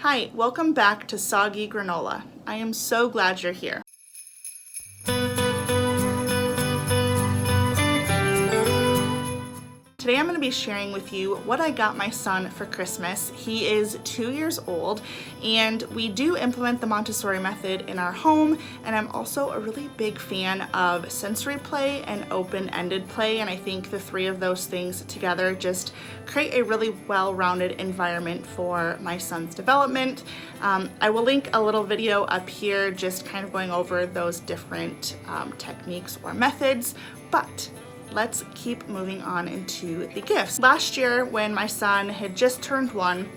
Hi, welcome back to Soggy Granola. I am so glad you're here. Today I'm going to be sharing with you what I got my son for Christmas. He is 2 years old and we do implement the Montessori method in our home, and I'm also a really big fan of sensory play and open-ended play, and I think the three of those things together just create a really well-rounded environment for my son's development. I will link a little video up here just kind of going over those different techniques or methods, but let's keep moving on into the gifts. Last year, when my son had just turned 1,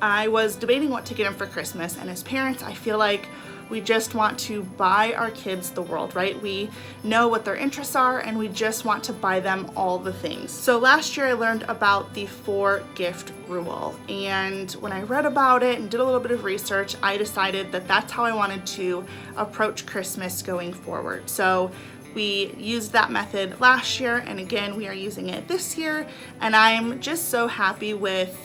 I was debating what to get him for Christmas, and as parents, I feel like we just want to buy our kids the world, right? We know what their interests are and we just want to buy them all the things. So last year I learned about the 4-gift rule, and when I read about it and did a little bit of research, I decided that that's how I wanted to approach Christmas going forward. So we used that method last year, and again we are using it this year, and I'm just so happy with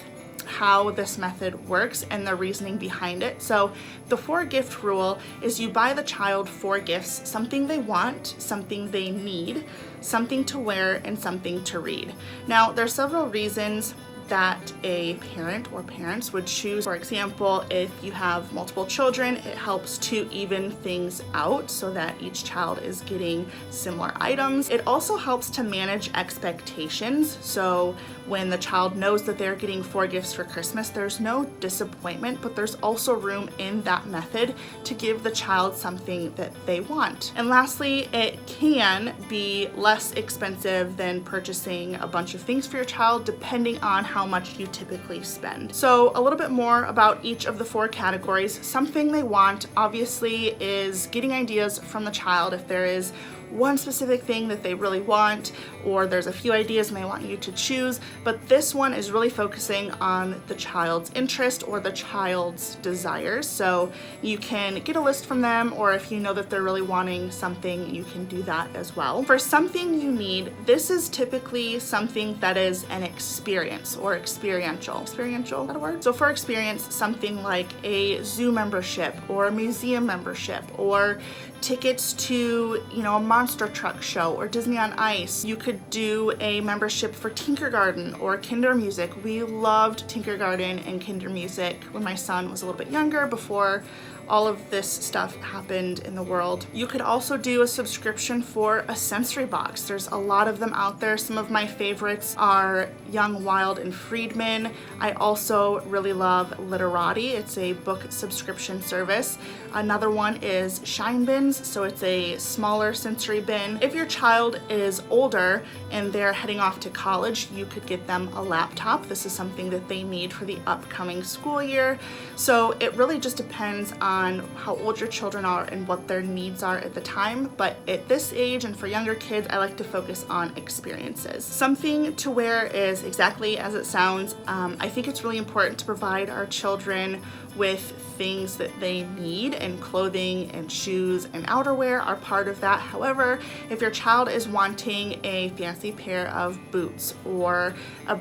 how this method works and the reasoning behind it. So the 4-gift rule is you buy the child 4 gifts: something they want, something they need, something to wear, and something to read. Now there's several reasons that a parent or parents would choose. For example, if you have multiple children, it helps to even things out so that each child is getting similar items. It also helps to manage expectations. So when the child knows that they're getting 4 gifts for Christmas, there's no disappointment, but there's also room in that method to give the child something that they want. And lastly, it can be less expensive than purchasing a bunch of things for your child, depending on how much you typically spend. So a little bit more about each of the 4 categories. Something they want obviously is getting ideas from the child. If there is one specific thing that they really want, or there's a few ideas and they want you to choose, but this one is really focusing on the child's interest or the child's desires. So you can get a list from them, or if you know that they're really wanting something, you can do that as well. For something you need, this is typically something that is an experience or experiential. Experiential, is that a word? So for experience, something like a zoo membership or a museum membership or tickets to, a monster truck show or Disney on Ice. You could do a membership for Tinkergarten or Kindermusik. We loved Tinkergarten and Kindermusik when my son was a little bit younger, before all of this stuff happened in the world. You could also do a subscription for a sensory box. There's a lot of them out there. Some of my favorites are Young, Wild, and Friedman. I also really love Literati. It's a book subscription service. Another one is Shine Bins, so it's a smaller sensory bin. If your child is older and they're heading off to college, you could get them a laptop. This is something that they need for the upcoming school year. So it really just depends on how old your children are and what their needs are at the time. But at this age and for younger kids, I like to focus on experiences. Something to wear is exactly as it sounds. I think it's really important to provide our children with things that they need, and clothing and shoes and outerwear are part of that. However, if your child is wanting a fancy pair of boots or a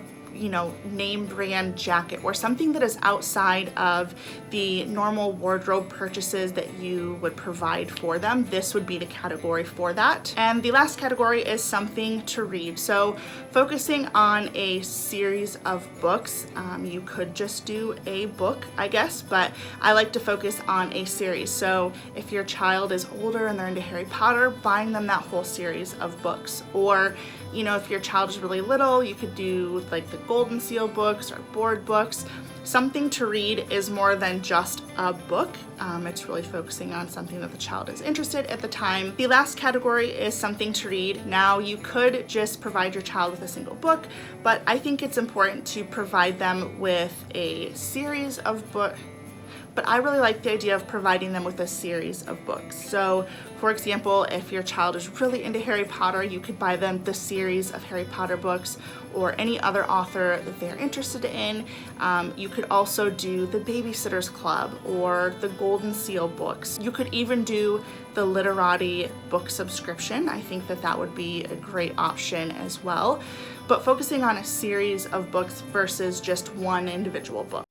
name brand jacket or something that is outside of the normal wardrobe purchases that you would provide for them, this would be the category for that. And the last category is something to read. So focusing on a series of books, you could just do a book, I guess, but I like to focus on a series. So if your child is older and they're into Harry Potter, buying them that whole series of books. Or if your child is really little, you could do like the Golden Seal books or board books. Something to read is more than just a book. It's really focusing on something that the child is interested at the time. The last category is something to read. Now, you could just provide your child with a single book, but I think it's important to provide them with a series of books. But I really like the idea of providing them with a series of books. So, for example, if your child is really into Harry Potter, you could buy them the series of Harry Potter books or any other author that they're interested in. You could also do the Babysitter's Club or the Golden Seal books. You could even do the Literati book subscription. I think that that would be a great option as well. But focusing on a series of books versus just one individual book.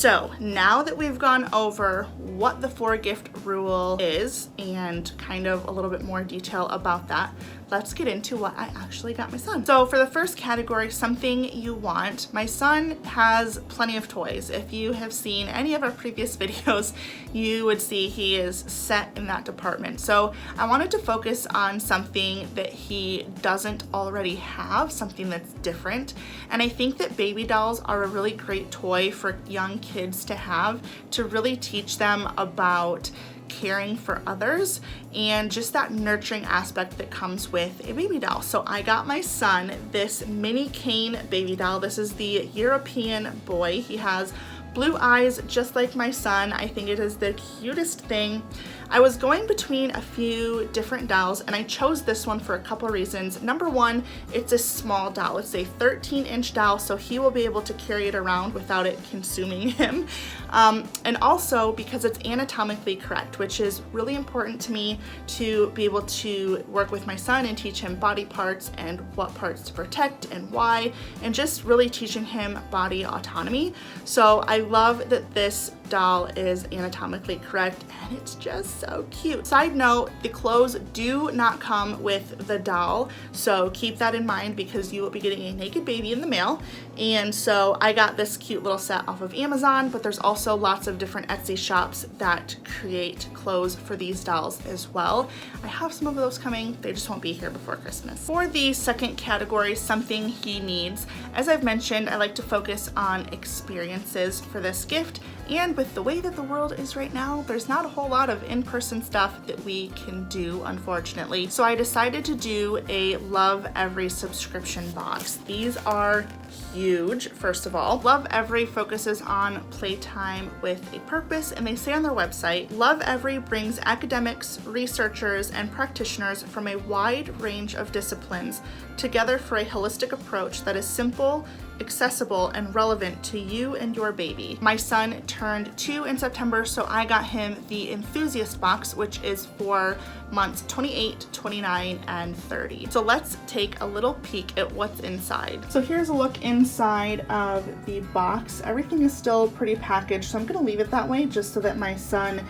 So now that we've gone over what the 4-gift rule is and kind of a little bit more detail about that, let's get into what I actually got my son. So for the first category, something you want, my son has plenty of toys. If you have seen any of our previous videos, you would see he is set in that department. So I wanted to focus on something that he doesn't already have, something that's different. And I think that baby dolls are a really great toy for young kids to have, to really teach them about caring for others and just that nurturing aspect that comes with a baby doll. So I got my son this mini Kane baby doll. This is the European boy. He has blue eyes just like my son. I think it is the cutest thing. I was going between a few different dolls and I chose this one for a couple reasons. Number one, it's a small doll. It's a 13-inch doll, so he will be able to carry it around without it consuming him. And also because it's anatomically correct, which is really important to me to be able to work with my son and teach him body parts and what parts to protect and why, and just really teaching him body autonomy. So I love that this doll is anatomically correct and it's just so cute. Side note, the clothes do not come with the doll, so keep that in mind because you will be getting a naked baby in the mail. And so I got this cute little set off of Amazon, but there's also lots of different Etsy shops that create clothes for these dolls as well. I have some of those coming, they just won't be here before Christmas. For the second category, something he needs, as I've mentioned, I like to focus on experiences for this gift, and with the way that the world is right now, there's not a whole lot of in-person stuff that we can do, unfortunately. So I decided to do a Lovevery subscription box. These are huge, first of all. Lovevery focuses on playtime with a purpose, and they say on their website, Lovevery brings academics, researchers, and practitioners from a wide range of disciplines together for a holistic approach that is simple, accessible, and relevant to you and your baby. My son turned 2 in September, so I got him the Enthusiast box, which is for months 28, 29, and 30. So let's take a little peek at what's inside. So here's a look inside of the box. Everything is still pretty packaged, so I'm gonna leave it that way just so that my son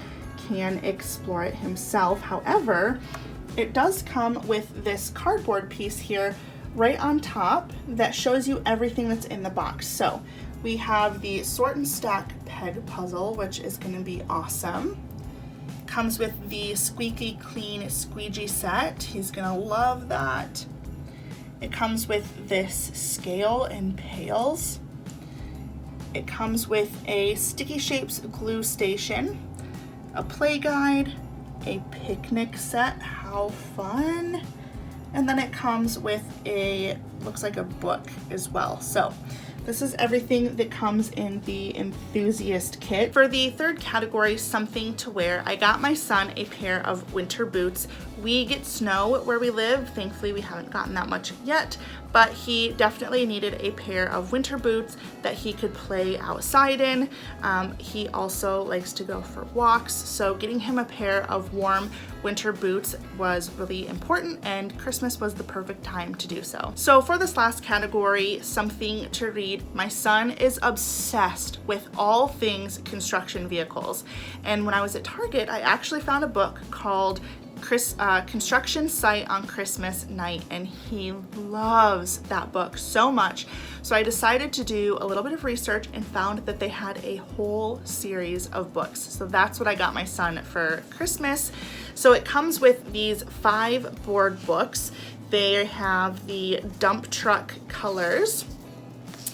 can explore it himself. However, it does come with this cardboard piece here right on top that shows you everything that's in the box. So we have the sort and stack peg puzzle, which is going to be awesome. Comes with the squeaky clean squeegee set. He's going to love that. It comes with this scale and pails. It comes with a Sticky Shapes glue station, a play guide, a picnic set. How fun! And then it comes with looks like a book as well. So this is everything that comes in the Enthusiast kit. For the third category, something to wear, I got my son a pair of winter boots. We get snow where we live. Thankfully, we haven't gotten that much yet, but he definitely needed a pair of winter boots that he could play outside in. He also likes to go for walks, so getting him a pair of warm winter boots was really important, and Christmas was the perfect time to do so. So for this last category, something to read, my son is obsessed with all things construction vehicles. And when I was at Target, I actually found a book called Construction Site on Christmas Night, and he loves that book so much. So I decided to do a little bit of research and found that they had a whole series of books. So that's what I got my son for Christmas. So it comes with these 5 board books. They have the dump truck colors,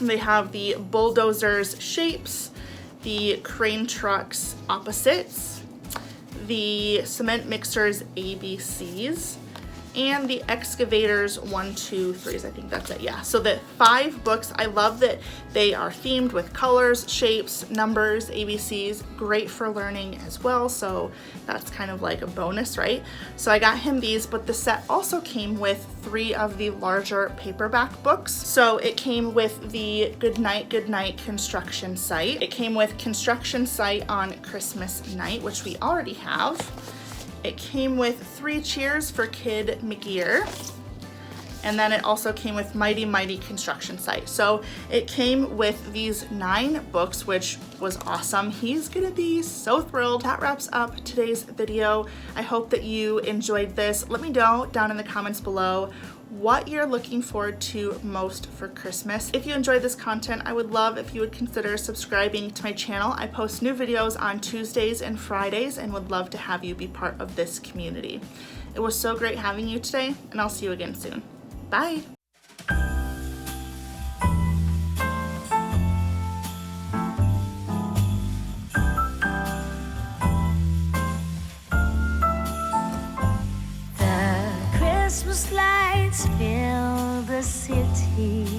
they have the bulldozers shapes, the crane trucks opposites, the cement mixers ABCs, and the excavators 1, 2, 3s. I think that's it. Yeah. So the 5 books, I love that they are themed with colors, shapes, numbers, ABCs. Great for learning as well. So that's kind of like a bonus, right? So I got him these, but the set also came with 3 of the larger paperback books. So it came with the Goodnight Construction Site. It came with Construction Site on Christmas Night, which we already have. It came with 3 cheers for Kid McGear. And then it also came with Mighty Mighty Construction Site. So it came with these 9 books, which was awesome. He's gonna be so thrilled. That wraps up today's video. I hope that you enjoyed this. Let me know down in the comments below what you're looking forward to most for Christmas. If you enjoyed this content, I would love if you would consider subscribing to my channel. I post new videos on Tuesdays and Fridays and would love to have you be part of this community. It was so great having you today, and I'll see you again soon. Bye. Christmas lights fill the city.